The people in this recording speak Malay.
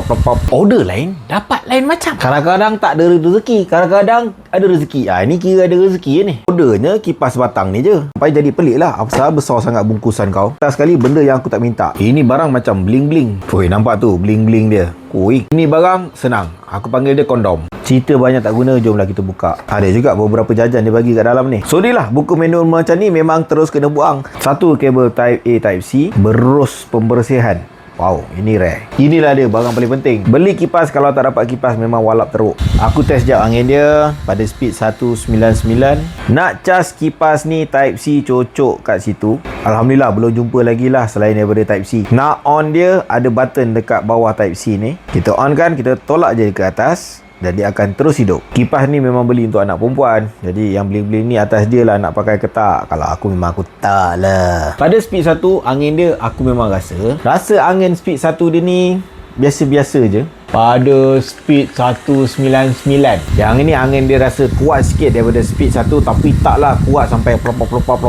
pelopop. Order lain, dapat lain macam. Kadang-kadang tak ada rezeki, kadang-kadang ada rezeki. Ini kira ada rezeki ni. Ordernya kipas batang ni je. Sampai jadi pelik lah. Apa besar sangat bungkusan kau. Tak sekali benda yang aku tak minta. Ini barang macam bling-bling. Oi, nampak tu bling-bling dia. Oi, ini barang senang. Aku panggil dia kondom. Cerita banyak tak guna, jomlah kita buka. Ada juga beberapa jajan dia bagi kat dalam ni. So, lah buku manual macam ni memang terus kena buang. Satu kabel type A, type C. Berus pembersihan. Wow, ini rare. Inilah dia barang paling penting. Beli kipas, kalau tak dapat kipas memang walap teruk. Aku test jap angin dia pada speed 199. Nak cas kipas ni type C cocok kat situ. Alhamdulillah belum jumpa lagi lah selain daripada type C. Nak on dia, ada button dekat bawah type C ni. Kita on kan, kita tolak je ke atas dan dia akan terus hidup. Kipas ni memang beli untuk anak perempuan. Jadi yang bling-bling ni atas dia lah nak pakai ke tak. Kalau aku memang aku tak lah. Pada speed 1 angin dia aku memang rasa angin speed 1 dia ni biasa-biasa je. Pada speed 199 yang ini angin dia rasa kuat sikit daripada speed 1, tapi taklah kuat sampai pelopop-pelopop